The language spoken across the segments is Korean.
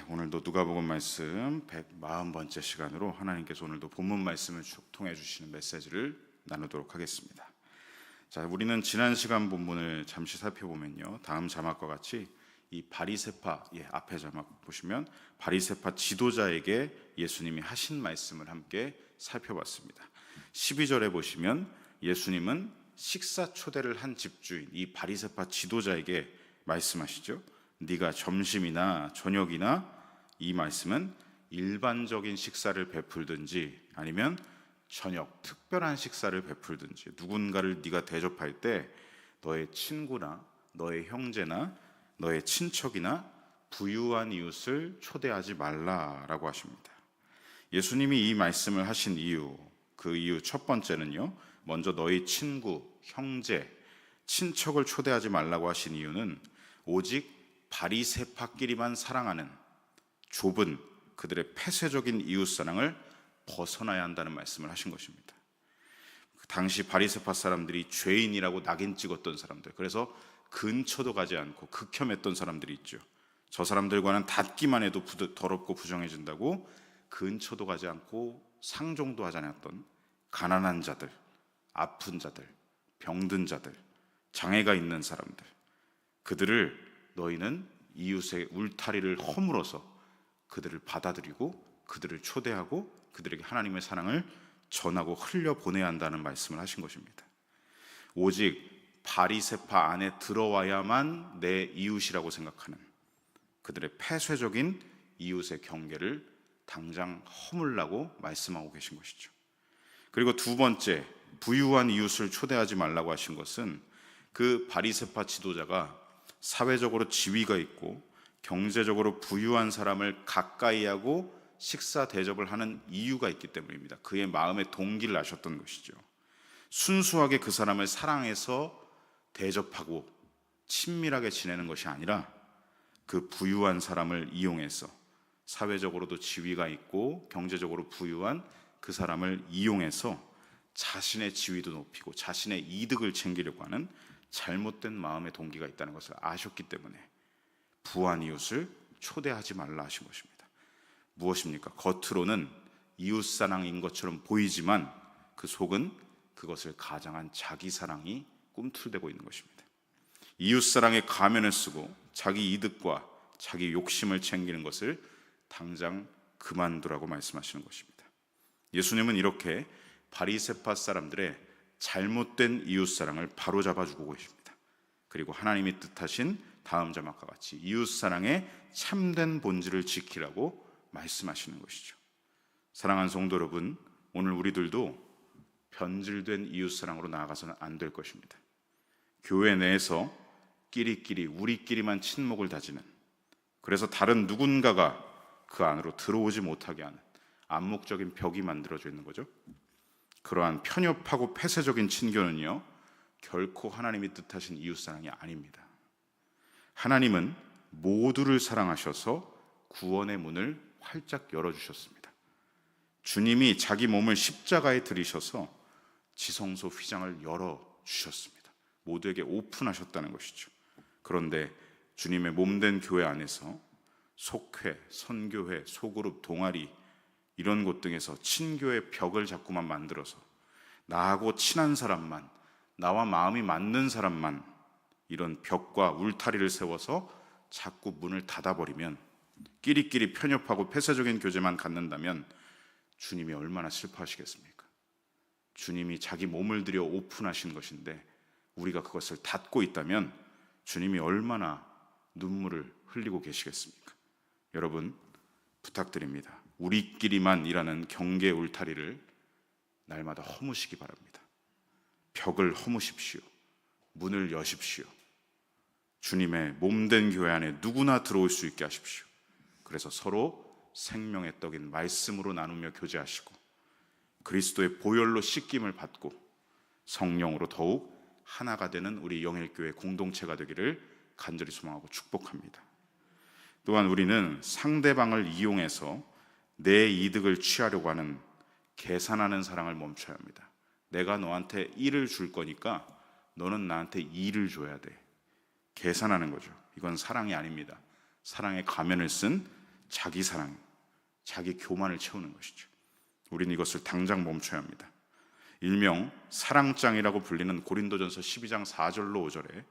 오늘도 누가복음 말씀 140번째 시간으로 하나님께서 오늘도 본문 말씀을 통해 주시는 메시지를 나누도록 하겠습니다. 자, 우리는 지난 시간 본문을 잠시 살펴보면요, 다음 자막과 같이 이 바리새파, 앞에 자막 보시면 바리새파 지도자에게 예수님이 하신 말씀을 함께 살펴봤습니다. 12절에 보시면 예수님은 식사 초대를 한 집주인 이 바리새파 지도자에게 말씀하시죠. 네가 점심이나 저녁이나, 이 말씀은 일반적인 식사를 베풀든지 아니면 저녁 특별한 식사를 베풀든지, 누군가를 네가 대접할 때 너의 친구나 너의 형제나 너의 친척이나 부유한 이웃을 초대하지 말라라고 하십니다. 예수님이 이 말씀을 하신 이유, 그 이유 첫 번째는요, 먼저 너희 친구, 형제, 친척을 초대하지 말라고 하신 이유는 오직 바리새파끼리만 사랑하는 좁은 그들의 폐쇄적인 이웃사랑을 벗어나야 한다는 말씀을 하신 것입니다. 당시 바리새파 사람들이 죄인이라고 낙인 찍었던 사람들, 그래서 근처도 가지 않고 극혐했던 사람들이 있죠. 저 사람들과는 닿기만 해도 더럽고 부정해진다고 근처도 가지 않고 상종도 하지 않았던 가난한 자들, 아픈 자들, 병든 자들, 장애가 있는 사람들, 그들을 너희는 이웃의 울타리를 허물어서 그들을 받아들이고 그들을 초대하고 그들에게 하나님의 사랑을 전하고 흘려보내야 한다는 말씀을 하신 것입니다. 오직 바리새파 안에 들어와야만 내 이웃이라고 생각하는 그들의 폐쇄적인 이웃의 경계를 당장 허물라고 말씀하고 계신 것이죠. 그리고 두 번째, 부유한 이웃을 초대하지 말라고 하신 것은 그 바리새파 지도자가 사회적으로 지위가 있고 경제적으로 부유한 사람을 가까이 하고 식사 대접을 하는 이유가 있기 때문입니다. 그의 마음의 동기를 아셨던 것이죠. 순수하게 그 사람을 사랑해서 대접하고 친밀하게 지내는 것이 아니라 그 부유한 사람을 이용해서, 사회적으로도 지위가 있고 경제적으로 부유한 그 사람을 이용해서 자신의 지위도 높이고 자신의 이득을 챙기려고 하는 잘못된 마음의 동기가 있다는 것을 아셨기 때문에 부한 이웃을 초대하지 말라 하신 것입니다. 무엇입니까? 겉으로는 이웃사랑인 것처럼 보이지만 그 속은 그것을 가장한 자기사랑이 꿈틀대고 있는 것입니다. 이웃사랑의 가면을 쓰고 자기 이득과 자기 욕심을 챙기는 것을 당장 그만두라고 말씀하시는 것입니다. 예수님은 이렇게 바리새파 사람들의 잘못된 이웃사랑을 바로잡아주고 계십니다. 그리고 하나님이 뜻하신 다음 자막과 같이 이웃사랑의 참된 본질을 지키라고 말씀하시는 것이죠. 사랑하는 성도 여러분, 오늘 우리들도 변질된 이웃사랑으로 나아가서는 안 될 것입니다. 교회 내에서 끼리끼리 우리끼리만 친목을 다지는, 그래서 다른 누군가가 그 안으로 들어오지 못하게 하는 암묵적인 벽이 만들어져 있는 거죠. 그러한 편협하고 폐쇄적인 친교는요, 결코 하나님이 뜻하신 이웃사랑이 아닙니다. 하나님은 모두를 사랑하셔서 구원의 문을 활짝 열어주셨습니다. 주님이 자기 몸을 십자가에 들이셔서 지성소 휘장을 열어주셨습니다. 모두에게 오픈하셨다는 것이죠. 그런데 주님의 몸된 교회 안에서 속회, 선교회, 소그룹, 동아리, 이런 곳 등에서 친교의 벽을 자꾸만 만들어서 나하고 친한 사람만, 나와 마음이 맞는 사람만 이런 벽과 울타리를 세워서 자꾸 문을 닫아버리면, 끼리끼리 편협하고 폐쇄적인 교제만 갖는다면 주님이 얼마나 슬퍼하시겠습니까? 주님이 자기 몸을 들여 오픈하신 것인데 우리가 그것을 닫고 있다면 주님이 얼마나 눈물을 흘리고 계시겠습니까? 여러분, 부탁드립니다. 우리끼리만 일하는 경계 울타리를 날마다 허무시기 바랍니다. 벽을 허무십시오. 문을 여십시오. 주님의 몸된 교회 안에 누구나 들어올 수 있게 하십시오. 그래서 서로 생명의 떡인 말씀으로 나누며 교제하시고 그리스도의 보혈로 씻김을 받고 성령으로 더욱 하나가 되는 우리 영일교회 공동체가 되기를 간절히 소망하고 축복합니다. 또한 우리는 상대방을 이용해서 내 이득을 취하려고 하는 계산하는 사랑을 멈춰야 합니다. 내가 너한테 1을 줄 거니까 너는 나한테 2를 줘야 돼. 계산하는 거죠. 이건 사랑이 아닙니다. 사랑의 가면을 쓴 자기 사랑, 자기 교만을 채우는 것이죠. 우리는 이것을 당장 멈춰야 합니다. 일명 사랑장이라고 불리는 고린도전서 12장 4절로 5절에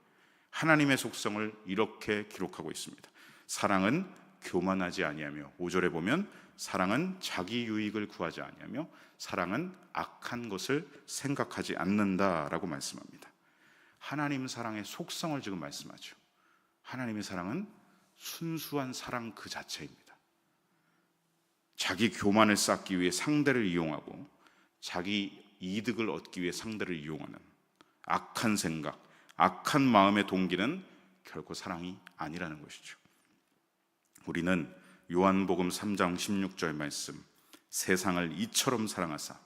하나님의 속성을 이렇게 기록하고 있습니다. 사랑은 교만하지 아니하며, 5절에 보면 사랑은 자기 유익을 구하지 아니하며, 사랑은 악한 것을 생각하지 않는다라고 말씀합니다. 하나님 사랑의 속성을 지금 말씀하죠. 하나님의 사랑은 순수한 사랑 그 자체입니다. 자기 교만을 쌓기 위해 상대를 이용하고 자기 이득을 얻기 위해 상대를 이용하는 악한 생각, 악한 마음의 동기는 결코 사랑이 아니라는 것이죠. 우리는 요한복음 3장 16절 말씀, 세상을 이처럼 사랑하사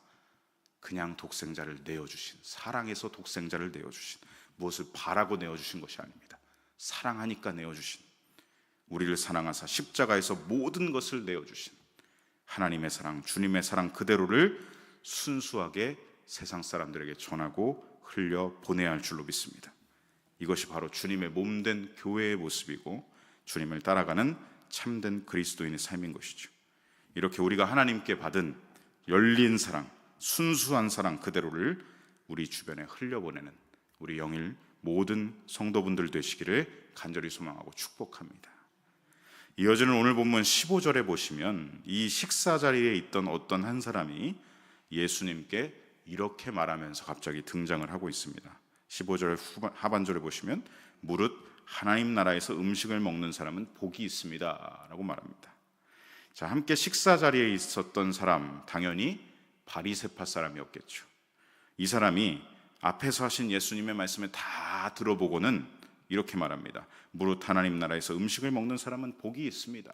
그냥 독생자를 내어주신, 사랑에서 독생자를 내어주신, 무엇을 바라고 내어주신 것이 아닙니다. 사랑하니까 내어주신, 우리를 사랑하사 십자가에서 모든 것을 내어주신 하나님의 사랑, 주님의 사랑 그대로를 순수하게 세상 사람들에게 전하고 흘려 보내야 할 줄로 믿습니다. 이것이 바로 주님의 몸된 교회의 모습이고 주님을 따라가는 참된 그리스도인의 삶인 것이죠. 이렇게 우리가 하나님께 받은 열린 사랑, 순수한 사랑 그대로를 우리 주변에 흘려보내는 우리 영일 모든 성도분들 되시기를 간절히 소망하고 축복합니다. 이어지는 오늘 본문 15절에 보시면 이 식사 자리에 있던 어떤 한 사람이 예수님께 이렇게 말하면서 갑자기 등장을 하고 있습니다. 15절 하반절에 보시면 무릇 하나님 나라에서 음식을 먹는 사람은 복이 있습니다 라고 말합니다. 자, 함께 식사 자리에 있었던 사람, 당연히 바리새파 사람이었겠죠. 이 사람이 앞에서 하신 예수님의 말씀을 다 들어보고는 이렇게 말합니다. 무릇 하나님 나라에서 음식을 먹는 사람은 복이 있습니다.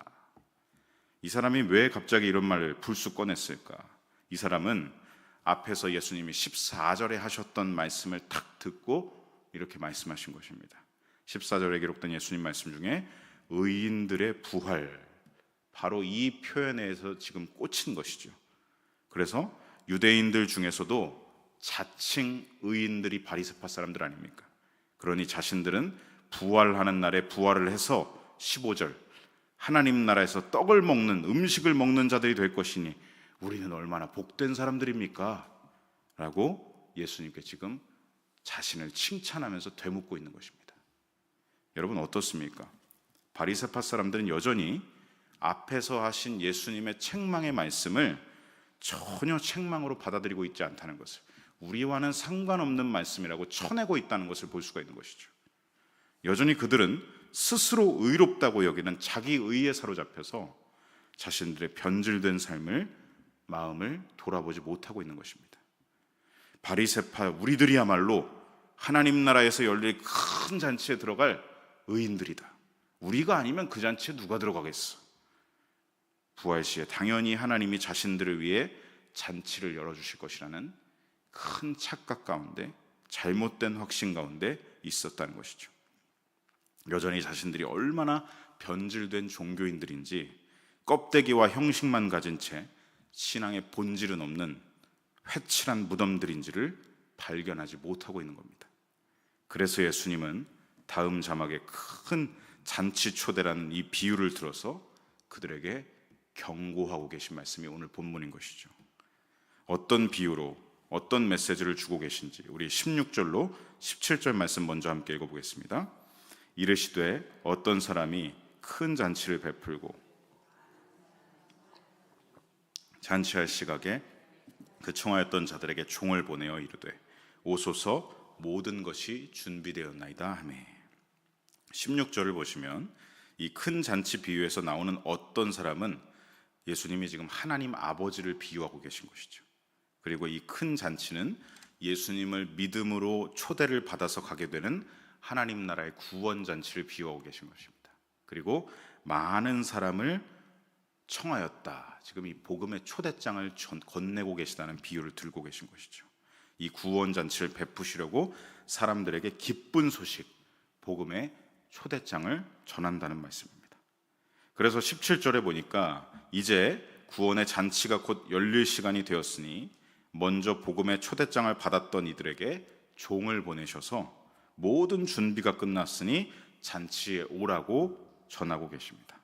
이 사람이 왜 갑자기 이런 말을 불쑥 꺼냈을까? 이 사람은 앞에서 예수님이 14절에 하셨던 말씀을 탁 듣고 이렇게 말씀하신 것입니다. 14절에 기록된 예수님 말씀 중에 의인들의 부활, 바로 이 표현에서 지금 꽂힌 것이죠. 그래서 유대인들 중에서도 자칭 의인들이 바리새파 사람들 아닙니까? 그러니 자신들은 부활하는 날에 부활을 해서 15절 하나님 나라에서 떡을 먹는, 음식을 먹는 자들이 될 것이니 우리는 얼마나 복된 사람들입니까? 라고 예수님께 지금 자신을 칭찬하면서 되묻고 있는 것입니다. 여러분 어떻습니까? 바리새파 사람들은 여전히 앞에서 하신 예수님의 책망의 말씀을 전혀 책망으로 받아들이고 있지 않다는 것을, 우리와는 상관없는 말씀이라고 쳐내고 있다는 것을 볼 수가 있는 것이죠. 여전히 그들은 스스로 의롭다고 여기는 자기 의에 사로잡혀서 자신들의 변질된 마음을 돌아보지 못하고 있는 것입니다. 바리새파 우리들이야말로 하나님 나라에서 열릴 큰 잔치에 들어갈 의인들이다. 우리가 아니면 그 잔치에 누가 들어가겠어? 부활 시에 당연히 하나님이 자신들을 위해 잔치를 열어주실 것이라는 큰 착각 가운데, 잘못된 확신 가운데 있었다는 것이죠. 여전히 자신들이 얼마나 변질된 종교인들인지, 껍데기와 형식만 가진 채 신앙의 본질은 없는 회칠한 무덤들인지를 발견하지 못하고 있는 겁니다. 그래서 예수님은 다음 자막에 큰 잔치 초대라는 이 비유를 들어서 그들에게 경고하고 계신 말씀이 오늘 본문인 것이죠. 어떤 비유로 어떤 메시지를 주고 계신지 우리 16절로 17절 말씀 먼저 함께 읽어보겠습니다. 이르시되 어떤 사람이 큰 잔치를 베풀고 잔치할 시각에 그 청하였던 자들에게 종을 보내어 이르되 오소서 모든 것이 준비되었나이다 하매. 16절을 보시면 이 큰 잔치 비유에서 나오는 어떤 사람은 예수님이 지금 하나님 아버지를 비유하고 계신 것이죠. 그리고 이 큰 잔치는 예수님을 믿음으로 초대를 받아서 가게 되는 하나님 나라의 구원 잔치를 비유하고 계신 것입니다. 그리고 많은 사람을 청하였다, 지금 이 복음의 초대장을 건네고 계시다는 비유를 들고 계신 것이죠. 이 구원 잔치를 베푸시려고 사람들에게 기쁜 소식, 복음의 초대장을 전한다는 말씀입니다. 그래서 17절에 보니까 이제 구원의 잔치가 곧 열릴 시간이 되었으니 먼저 복음의 초대장을 받았던 이들에게 종을 보내셔서 모든 준비가 끝났으니 잔치에 오라고 전하고 계십니다.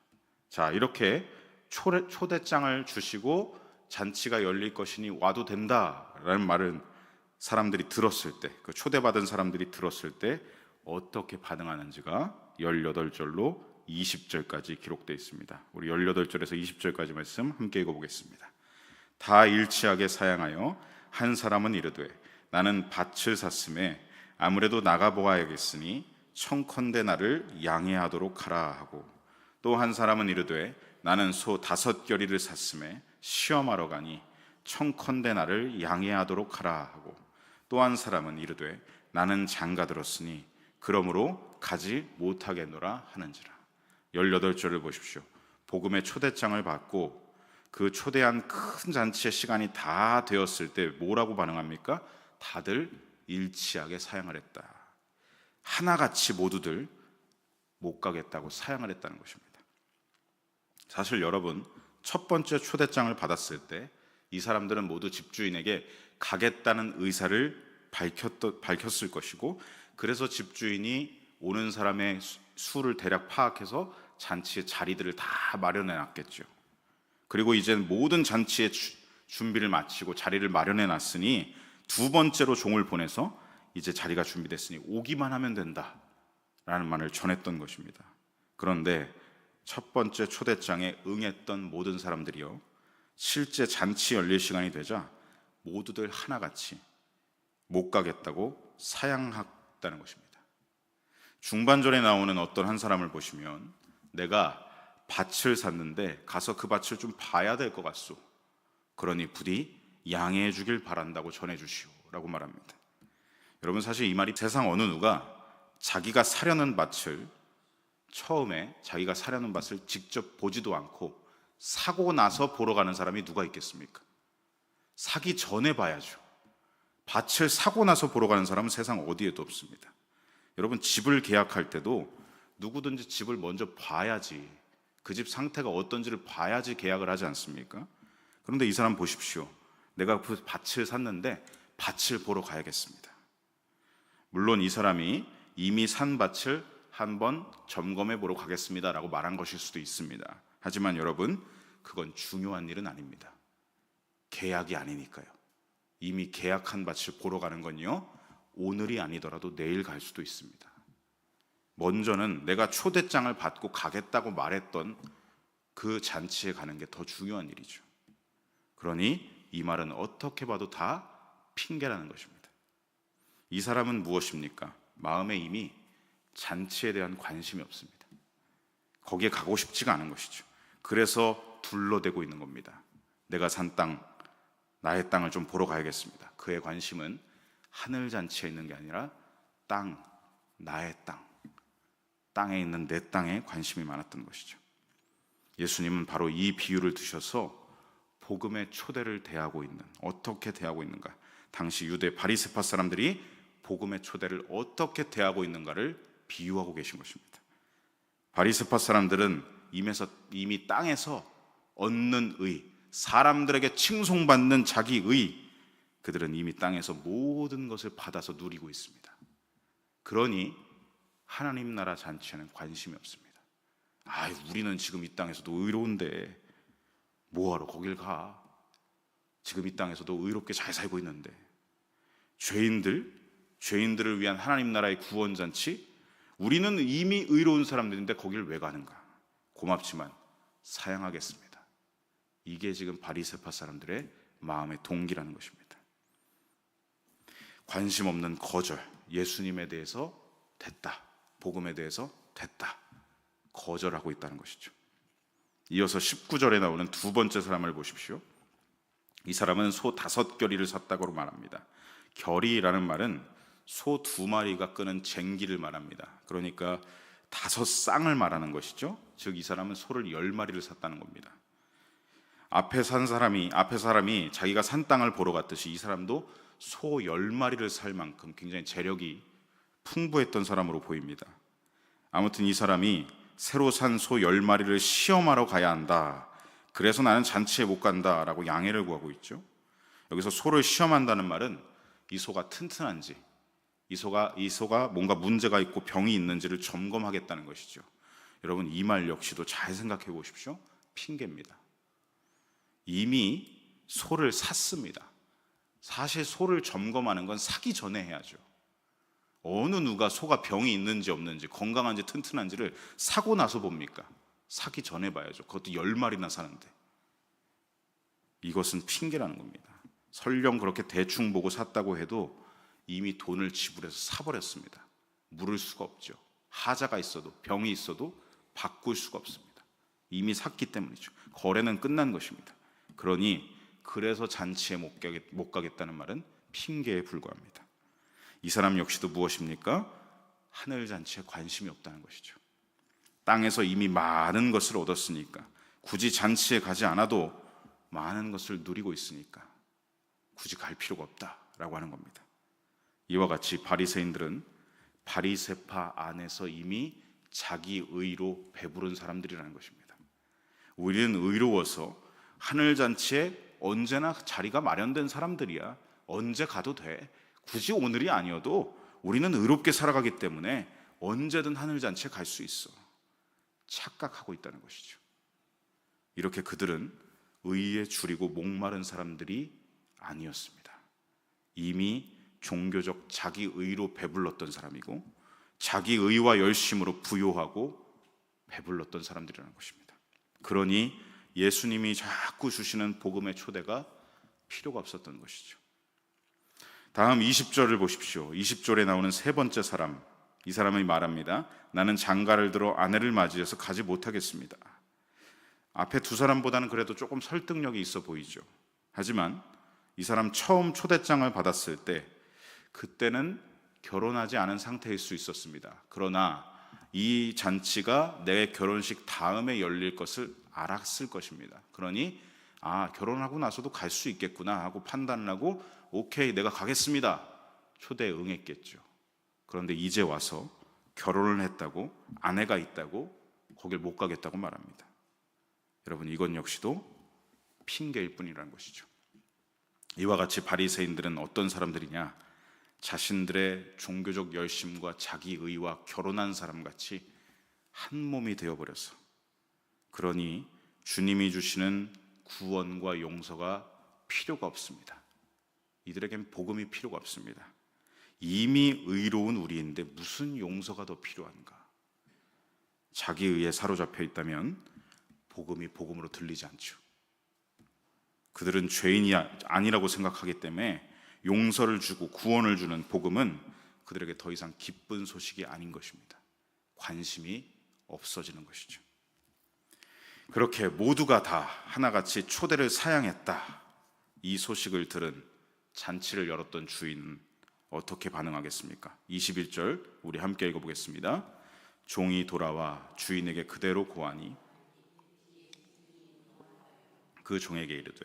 자, 이렇게 초대장을 주시고 잔치가 열릴 것이니 와도 된다라는 말은 사람들이 들었을 때, 그 초대받은 사람들이 들었을 때 어떻게 반응하는지가 18절로 20절까지 기록되어 있습니다. 우리 18절에서 20절까지 말씀 함께 읽어보겠습니다. 다 일치하게 사양하여 한 사람은 이르되 나는 밭을 샀음에 아무래도 나가보아야겠으니 청컨대 나를 양해하도록 하라 하고, 또 한 사람은 이르되 나는 소 5겨리를 샀음에 시험하러 가니 청컨대 나를 양해하도록 하라 하고, 또 한 사람은 이르되 나는 장가들었으니 그러므로 가지 못하겠노라 하는지라. 18절을 보십시오. 복음의 초대장을 받고 그 초대한 큰 잔치의 시간이 다 되었을 때 뭐라고 반응합니까? 다들 일치하게 사양을 했다. 하나같이 모두들 못 가겠다고 사양을 했다는 것입니다. 사실 여러분, 첫 번째 초대장을 받았을 때 이 사람들은 모두 집주인에게 가겠다는 의사를 밝혔을 것이고, 그래서 집주인이 오는 사람의 수를 대략 파악해서 잔치의 자리들을 다 마련해 놨겠죠. 그리고 이제 모든 잔치의 준비를 마치고 자리를 마련해 놨으니 두 번째로 종을 보내서 이제 자리가 준비됐으니 오기만 하면 된다라는 말을 전했던 것입니다. 그런데 첫 번째 초대장에 응했던 모든 사람들이요, 실제 잔치 열릴 시간이 되자 모두들 하나같이 못 가겠다고 사양했다는 것입니다. 중반절에 나오는 어떤 한 사람을 보시면 내가 밭을 샀는데 가서 그 밭을 좀 봐야 될 것 같소. 그러니 부디 양해해 주길 바란다고 전해 주시오 라고 말합니다. 여러분, 사실 이 말이 세상 어느 누가 자기가 사려는 밭을 처음에 자기가 사려는 밭을 직접 보지도 않고 사고 나서 보러 가는 사람이 누가 있겠습니까? 사기 전에 봐야죠. 밭을 사고 나서 보러 가는 사람은 세상 어디에도 없습니다. 여러분, 집을 계약할 때도 누구든지 집을 먼저 봐야지, 그 집 상태가 어떤지를 봐야지 계약을 하지 않습니까? 그런데 이 사람 보십시오. 내가 그 밭을 샀는데 밭을 보러 가야겠습니다. 물론 이 사람이 이미 산 밭을 한번 점검해 보러 가겠습니다 라고 말한 것일 수도 있습니다. 하지만 여러분, 그건 중요한 일은 아닙니다. 계약이 아니니까요. 이미 계약한 밭을 보러 가는 건요, 오늘이 아니더라도 내일 갈 수도 있습니다. 먼저는 내가 초대장을 받고 가겠다고 말했던 그 잔치에 가는 게 더 중요한 일이죠. 그러니 이 말은 어떻게 봐도 다 핑계라는 것입니다. 이 사람은 무엇입니까? 마음에 이미 잔치에 대한 관심이 없습니다. 거기에 가고 싶지가 않은 것이죠. 그래서 둘러대고 있는 겁니다. 내가 산 땅, 나의 땅을 좀 보러 가야겠습니다. 그의 관심은 하늘 잔치에 있는 게 아니라 땅, 나의 땅, 땅에 있는 내 땅에 관심이 많았던 것이죠. 예수님은 바로 이 비유를 드셔서 복음의 초대를 대하고 있는, 어떻게 대하고 있는가, 당시 유대 바리새파 사람들이 복음의 초대를 어떻게 대하고 있는가를 비유하고 계신 것입니다. 바리새파 사람들은 이미 땅에서 얻는 의, 사람들에게 칭송받는 자기 의, 그들은 이미 땅에서 모든 것을 받아서 누리고 있습니다. 그러니 하나님 나라 잔치에는 관심이 없습니다. 우리는 지금 이 땅에서도 의로운데 뭐하러 거길 가? 지금 이 땅에서도 의롭게 잘 살고 있는데. 죄인들을 위한 하나님 나라의 구원 잔치, 우리는 이미 의로운 사람들인데 거길 왜 가는가? 고맙지만 사양하겠습니다. 이게 지금 바리새파 사람들의 마음의 동기라는 것입니다. 관심 없는 거절, 예수님에 대해서 됐다, 복음에 대해서 됐다, 거절하고 있다는 것이죠. 이어서 19절에 나오는 두 번째 사람을 보십시오. 이 사람은 소 5겨리를 샀다고 말합니다. 겨리라는 말은 소 2마리가 끄는 쟁기를 말합니다. 그러니까 5쌍을 말하는 것이죠. 즉 이 사람은 소를 10마리를 샀다는 겁니다. 앞에 사람이 자기가 산 땅을 보러 갔듯이 이 사람도 소 10마리를 살 만큼 굉장히 재력이 풍부했던 사람으로 보입니다. 아무튼 이 사람이 새로 산 소 10마리를 시험하러 가야 한다, 그래서 나는 잔치에 못 간다 라고 양해를 구하고 있죠. 여기서 소를 시험한다는 말은 이 소가 튼튼한지, 이 소가 뭔가 문제가 있고 병이 있는지를 점검하겠다는 것이죠. 여러분, 이 말 역시도 잘 생각해 보십시오. 핑계입니다. 이미 소를 샀습니다. 사실 소를 점검하는 건 사기 전에 해야죠. 어느 누가 소가 병이 있는지 없는지 건강한지 튼튼한지를 사고 나서 봅니까? 사기 전에 봐야죠. 그것도 10마리나 사는데. 이것은 핑계라는 겁니다. 설령 그렇게 대충 보고 샀다고 해도 이미 돈을 지불해서 사버렸습니다. 물을 수가 없죠. 하자가 있어도 병이 있어도 바꿀 수가 없습니다. 이미 샀기 때문이죠. 거래는 끝난 것입니다. 그러니 그래서 잔치에 못 가겠다는 말은 핑계에 불과합니다. 이 사람 역시도 무엇입니까? 하늘 잔치에 관심이 없다는 것이죠. 땅에서 이미 많은 것을 얻었으니까, 굳이 잔치에 가지 않아도 많은 것을 누리고 있으니까 굳이 갈 필요가 없다라고 하는 겁니다. 이와 같이 바리새인들은 바리새파 안에서 이미 자기 의로 배부른 사람들이라는 것입니다. 우리는 의로워서 하늘 잔치에 언제나 자리가 마련된 사람들이야. 언제 가도 돼. 굳이 오늘이 아니어도 우리는 의롭게 살아가기 때문에 언제든 하늘 잔치에 갈 수 있어. 착각하고 있다는 것이죠. 이렇게 그들은 의에 줄이고 목마른 사람들이 아니었습니다. 이미 종교적 자기 의로 배불렀던 사람이고, 자기 의와 열심으로 부요하고 배불렀던 사람들이라는 것입니다. 그러니 예수님이 자꾸 주시는 복음의 초대가 필요가 없었던 것이죠. 다음 20절을 보십시오. 20절에 나오는 세 번째 사람, 이 사람이 말합니다. 나는 장가를 들어 아내를 맞이해서 가지 못하겠습니다. 앞에 두 사람보다는 그래도 조금 설득력이 있어 보이죠. 하지만 이 사람 처음 초대장을 받았을 때 그때는 결혼하지 않은 상태일 수 있었습니다. 그러나 이 잔치가 내 결혼식 다음에 열릴 것을 알았을 것입니다. 그러니 결혼하고 나서도 갈 수 있겠구나 하고 판단을 하고 오케이, 내가 가겠습니다. 초대에 응했겠죠. 그런데 이제 와서 결혼을 했다고, 아내가 있다고 거길 못 가겠다고 말합니다. 여러분, 이건 역시도 핑계일 뿐이라는 것이죠. 이와 같이 바리새인들은 어떤 사람들이냐? 자신들의 종교적 열심과 자기 의와 결혼한 사람같이 한 몸이 되어버려서, 그러니 주님이 주시는 구원과 용서가 필요가 없습니다. 이들에겐 복음이 필요가 없습니다. 이미 의로운 우리인데 무슨 용서가 더 필요한가? 자기 의에 사로잡혀 있다면 복음이 복음으로 들리지 않죠. 그들은 죄인이 아니라고 생각하기 때문에 용서를 주고 구원을 주는 복음은 그들에게 더 이상 기쁜 소식이 아닌 것입니다. 관심이 없어지는 것이죠. 그렇게 모두가 다 하나같이 초대를 사양했다, 이 소식을 들은 잔치를 열었던 주인은 어떻게 반응하겠습니까? 21절 우리 함께 읽어보겠습니다. 종이 돌아와 주인에게 그대로 고하니 그 종에게 이르되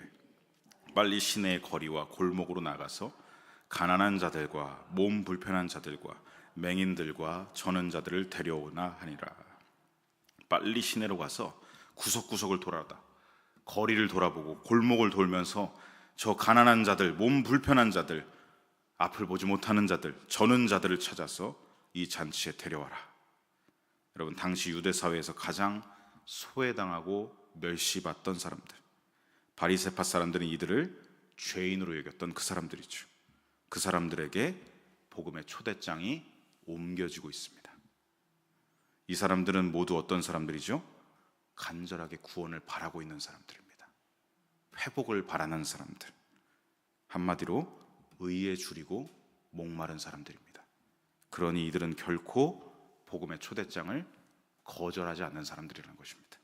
빨리 시내의 거리와 골목으로 나가서 가난한 자들과 몸 불편한 자들과 맹인들과 저는 자들을 데려오나 하니라. 빨리 시내로 가서 구석구석을 돌아다 거리를 돌아보고 골목을 돌면서 저 가난한 자들, 몸 불편한 자들, 앞을 보지 못하는 자들, 저는 자들을 찾아서 이 잔치에 데려와라. 여러분, 당시 유대 사회에서 가장 소외당하고 멸시받던 사람들, 바리새파 사람들은 이들을 죄인으로 여겼던 그 사람들이죠. 그 사람들에게 복음의 초대장이 옮겨지고 있습니다. 이 사람들은 모두 어떤 사람들이죠? 간절하게 구원을 바라고 있는 사람들입니다. 회복을 바라는 사람들, 한마디로 의에 줄이고 목마른 사람들입니다. 그러니 이들은 결코 복음의 초대장을 거절하지 않는 사람들이라는 것입니다.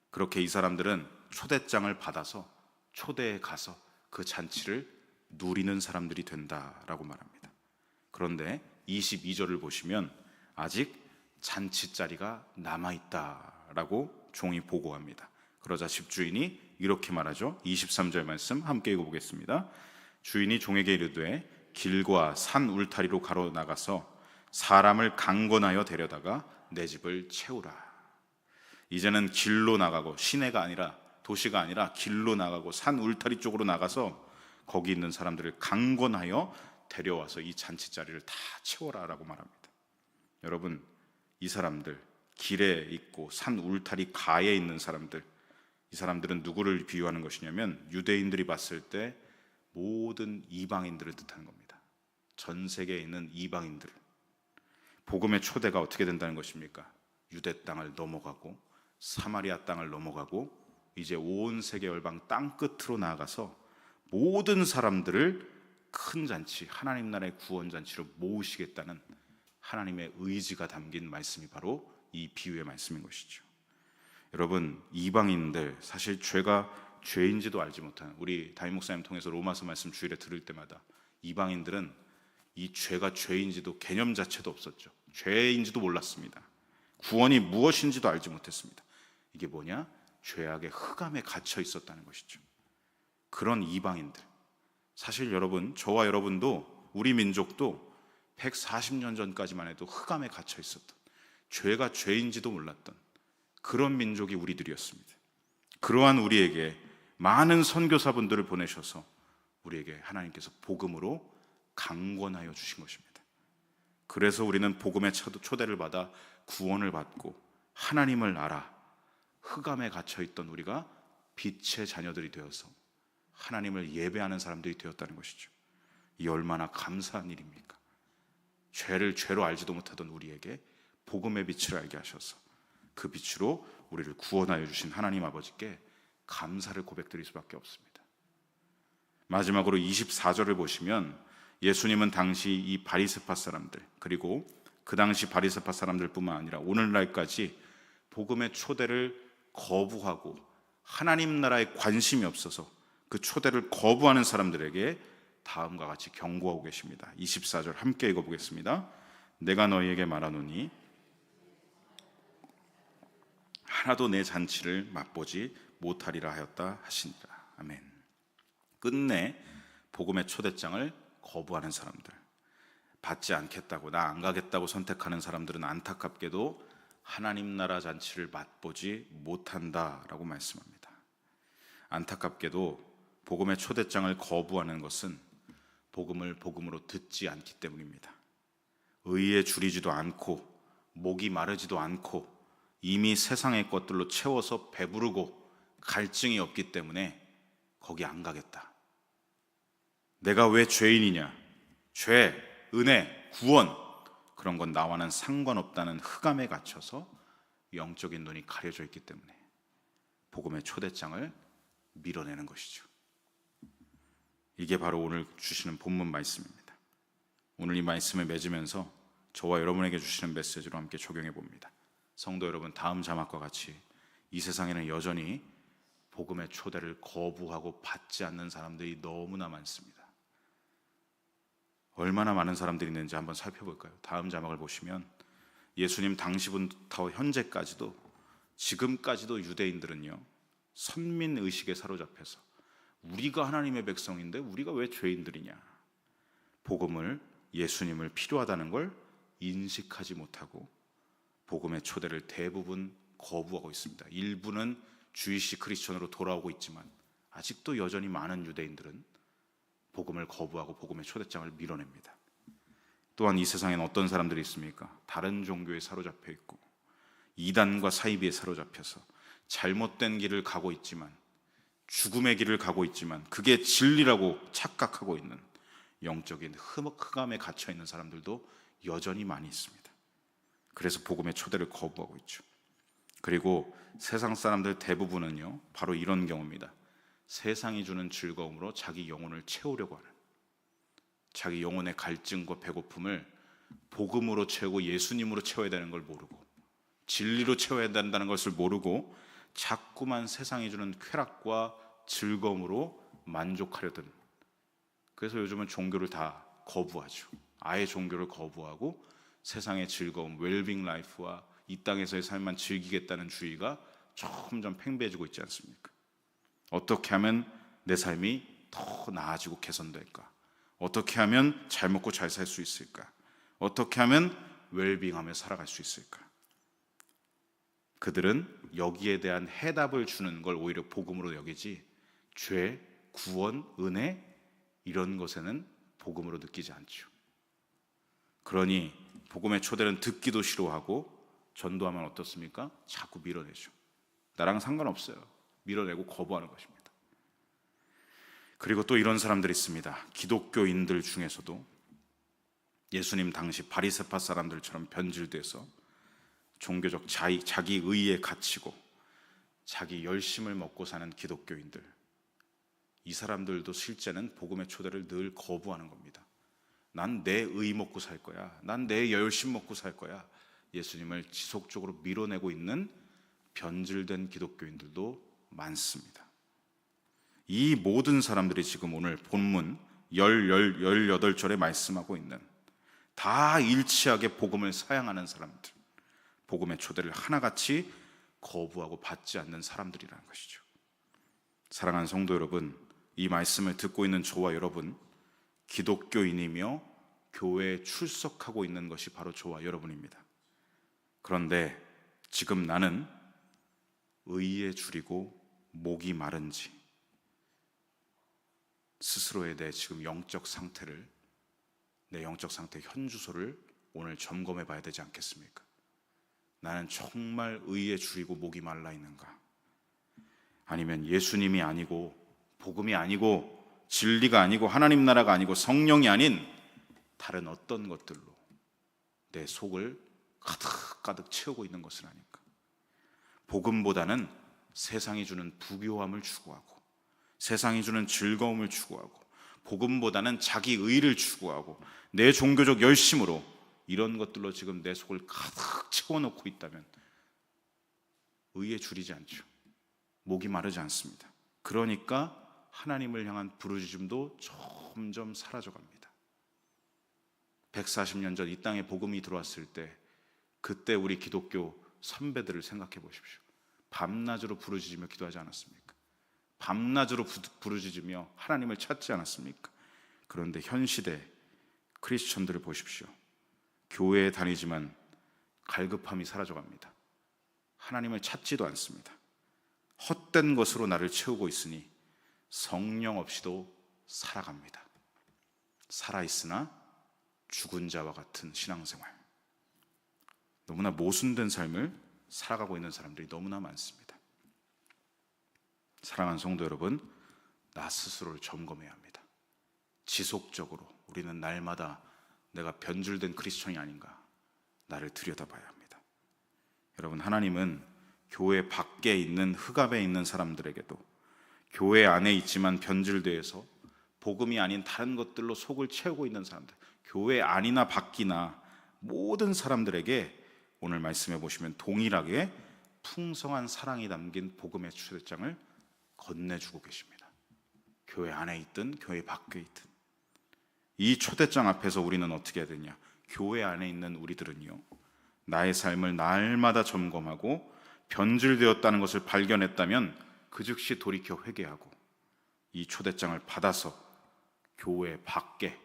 그렇게 이 사람들은 초대장을 받아서 초대에 가서 그 잔치를 누리는 사람들이 된다라고 말합니다. 그런데 22절을 보시면 아직 잔치 자리가 남아있다라고 종이 보고합니다. 그러자 집주인이 이렇게 말하죠. 23절 말씀 함께 읽어보겠습니다. 주인이 종에게 이르되 길과 산 울타리로 가로 나가서 사람을 강권하여 데려다가 내 집을 채우라. 이제는 길로 나가고, 시내가 아니라, 도시가 아니라 길로 나가고 산 울타리 쪽으로 나가서 거기 있는 사람들을 강권하여 데려와서 이 잔치 자리를 다 채워라 라고 말합니다. 여러분, 이 사람들, 길에 있고 산 울타리 가에 있는 사람들, 이 사람들은 누구를 비유하는 것이냐면 유대인들이 봤을 때 모든 이방인들을 뜻하는 겁니다. 전 세계에 있는 이방인들. 복음의 초대가 어떻게 된다는 것입니까? 유대 땅을 넘어가고 사마리아 땅을 넘어가고 이제 온 세계 열방 땅 끝으로 나아가서 모든 사람들을 큰 잔치, 하나님 나라의 구원 잔치로 모으시겠다는 하나님의 의지가 담긴 말씀이 바로 이 비유의 말씀인 것이죠. 여러분, 이방인들, 사실 죄가 죄인지도 알지 못하는, 우리 담임 목사님 통해서 로마서 말씀 주일에 들을 때마다 이방인들은 이 죄가 죄인지도 개념 자체도 없었죠. 죄인지도 몰랐습니다. 구원이 무엇인지도 알지 못했습니다. 이게 뭐냐? 죄악의 흑암에 갇혀 있었다는 것이죠. 그런 이방인들, 사실 여러분, 저와 여러분도, 우리 민족도 140년 전까지만 해도 흑암에 갇혀 있었던, 죄가 죄인지도 몰랐던 그런 민족이 우리들이었습니다. 그러한 우리에게 많은 선교사분들을 보내셔서 우리에게 하나님께서 복음으로 강권하여 주신 것입니다. 그래서 우리는 복음의 초대를 받아 구원을 받고 하나님을 알아 흑암에 갇혀있던 우리가 빛의 자녀들이 되어서 하나님을 예배하는 사람들이 되었다는 것이죠. 이 얼마나 감사한 일입니까? 죄를 죄로 알지도 못하던 우리에게 복음의 빛을 알게 하셔서 그 빛으로 우리를 구원하여 주신 하나님 아버지께 감사를 고백드릴 수밖에 없습니다. 마지막으로 24절을 보시면 예수님은 당시 이 바리새파 사람들, 그리고 그 당시 바리새파 사람들뿐만 아니라 오늘날까지 복음의 초대를 거부하고 하나님 나라에 관심이 없어서 그 초대를 거부하는 사람들에게 다음과 같이 경고하고 계십니다. 24절 함께 읽어보겠습니다. 내가 너희에게 말하노니 하나도 내 잔치를 맛보지 못하리라 하였다 하시니라. 아멘. 끝내 복음의 초대장을 거부하는 사람들, 받지 않겠다고, 나 안 가겠다고 선택하는 사람들은 안타깝게도 하나님 나라 잔치를 맛보지 못한다라고 말씀합니다. 안타깝게도 복음의 초대장을 거부하는 것은 복음을 복음으로 듣지 않기 때문입니다. 의에 줄이지도 않고 목이 마르지도 않고 이미 세상의 것들로 채워서 배부르고 갈증이 없기 때문에 거기 안 가겠다. 내가 왜 죄인이냐? 죄, 은혜, 구원, 그런 건 나와는 상관없다는 흑암에 갇혀서 영적인 눈이 가려져 있기 때문에 복음의 초대장을 밀어내는 것이죠. 이게 바로 오늘 주시는 본문 말씀입니다. 오늘 이 말씀을 맺으면서 저와 여러분에게 주시는 메시지로 함께 적용해 봅니다. 성도 여러분, 다음 자막과 같이 이 세상에는 여전히 복음의 초대를 거부하고 받지 않는 사람들이 너무나 많습니다. 얼마나 많은 사람들이 있는지 한번 살펴볼까요? 다음 자막을 보시면 예수님 당시부터 현재까지도, 지금까지도 유대인들은요, 선민의식에 사로잡혀서 우리가 하나님의 백성인데 우리가 왜 죄인들이냐, 복음을, 예수님을 필요하다는 걸 인식하지 못하고 복음의 초대를 대부분 거부하고 있습니다. 일부는 주이시 크리스천으로 돌아오고 있지만 아직도 여전히 많은 유대인들은 복음을 거부하고 복음의 초대장을 밀어냅니다. 또한 이 세상에는 어떤 사람들이 있습니까? 다른 종교에 사로잡혀 있고 이단과 사이비에 사로잡혀서 잘못된 길을 가고 있지만, 죽음의 길을 가고 있지만 그게 진리라고 착각하고 있는 영적인 흑암에 갇혀 있는 사람들도 여전히 많이 있습니다. 그래서 복음의 초대를 거부하고 있죠. 그리고 세상 사람들 대부분은요, 바로 이런 경우입니다. 세상이 주는 즐거움으로 자기 영혼을 채우려고 하는, 자기 영혼의 갈증과 배고픔을 복음으로 채우고 예수님으로 채워야 되는 걸 모르고, 진리로 채워야 된다는 것을 모르고 자꾸만 세상이 주는 쾌락과 즐거움으로 만족하려던, 그래서 요즘은 종교를 다 거부하죠. 아예 종교를 거부하고 세상의 즐거움, 웰빙 라이프와 이 땅에서의 삶만 즐기겠다는 주의가 점점 팽배해지고 있지 않습니까? 어떻게 하면 내 삶이 더 나아지고 개선될까? 어떻게 하면 잘 먹고 잘 살 수 있을까? 어떻게 하면 웰빙하며 살아갈 수 있을까? 그들은 여기에 대한 해답을 주는 걸 오히려 복음으로 여기지, 죄, 구원, 은혜 이런 것에는 복음으로 느끼지 않죠. 그러니 복음의 초대는 듣기도 싫어하고 전도하면 어떻습니까? 자꾸 밀어내죠. 나랑 상관없어요. 밀어내고 거부하는 것입니다. 그리고 또 이런 사람들이 있습니다. 기독교인들 중에서도 예수님 당시 바리새파 사람들처럼 변질돼서 종교적 자기 의에 갇히고 자기 열심을 먹고 사는 기독교인들, 이 사람들도 실제는 복음의 초대를 늘 거부하는 겁니다. 난 내 의 먹고 살 거야, 난 내 열심 먹고 살 거야. 예수님을 지속적으로 밀어내고 있는 변질된 기독교인들도 많습니다. 이 모든 사람들이 지금 오늘 본문 18절에 말씀하고 있는, 다 일치하게 복음을 사양하는 사람들, 복음의 초대를 하나같이 거부하고 받지 않는 사람들이라는 것이죠. 사랑하는 성도 여러분, 이 말씀을 듣고 있는 저와 여러분, 기독교인이며 교회에 출석하고 있는 것이 바로 저와 여러분입니다. 그런데 지금 나는 의에 줄이고 목이 마른지 스스로의 내 지금 영적 상태를, 내 영적 상태 현주소를 오늘 점검해 봐야 되지 않겠습니까? 나는 정말 의에 줄이고 목이 말라 있는가? 아니면 예수님이 아니고 복음이 아니고 진리가 아니고 하나님 나라가 아니고 성령이 아닌 다른 어떤 것들로 내 속을 가득가득 채우고 있는 것은 아닌가? 복음보다는 세상이 주는 부교함을 추구하고, 세상이 주는 즐거움을 추구하고, 복음보다는 자기 의를 추구하고 내 종교적 열심으로 이런 것들로 지금 내 속을 가득 채워놓고 있다면 의에 줄이지 않죠. 목이 마르지 않습니다. 그러니까 하나님을 향한 부르짖음도 점점 사라져갑니다. 140년 전 이 땅에 복음이 들어왔을 때, 그때 우리 기독교 선배들을 생각해 보십시오. 밤낮으로 부르짖으며 기도하지 않았습니까? 밤낮으로 부르짖으며 하나님을 찾지 않았습니까? 그런데 현 시대 크리스천들을 보십시오. 교회에 다니지만 갈급함이 사라져갑니다. 하나님을 찾지도 않습니다. 헛된 것으로 나를 채우고 있으니 성령 없이도 살아갑니다. 살아있으나 죽은 자와 같은 신앙생활, 너무나 모순된 삶을 살아가고 있는 사람들이 너무나 많습니다. 사랑하는 성도 여러분, 나 스스로를 점검해야 합니다. 지속적으로 우리는 날마다 내가 변질된 크리스천이 아닌가, 나를 들여다봐야 합니다. 여러분, 하나님은 교회 밖에 있는 흑암에 있는 사람들에게도, 교회 안에 있지만 변질되어서 복음이 아닌 다른 것들로 속을 채우고 있는 사람들, 교회 안이나 밖이나 모든 사람들에게 오늘 말씀해 보시면 동일하게 풍성한 사랑이 담긴 복음의 초대장을 건네주고 계십니다. 교회 안에 있든 교회 밖에 있든 이 초대장 앞에서 우리는 어떻게 해야 되냐? 교회 안에 있는 우리들은요, 나의 삶을 날마다 점검하고 변질되었다는 것을 발견했다면 그 즉시 돌이켜 회개하고 이 초대장을 받아서 교회 밖에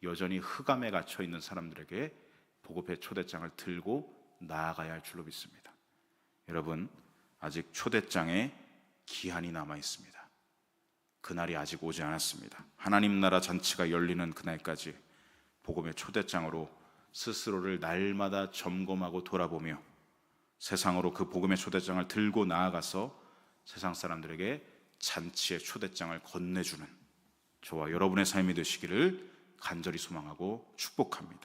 여전히 흑암에 갇혀 있는 사람들에게 복음의 초대장을 들고 나아가야 할 줄로 믿습니다. 여러분, 아직 초대장에 기한이 남아 있습니다. 그날이 아직 오지 않았습니다. 하나님 나라 잔치가 열리는 그날까지 복음의 초대장으로 스스로를 날마다 점검하고 돌아보며 세상으로 그 복음의 초대장을 들고 나아가서 세상 사람들에게 잔치의 초대장을 건네주는 저와 여러분의 삶이 되시기를 간절히 소망하고 축복합니다.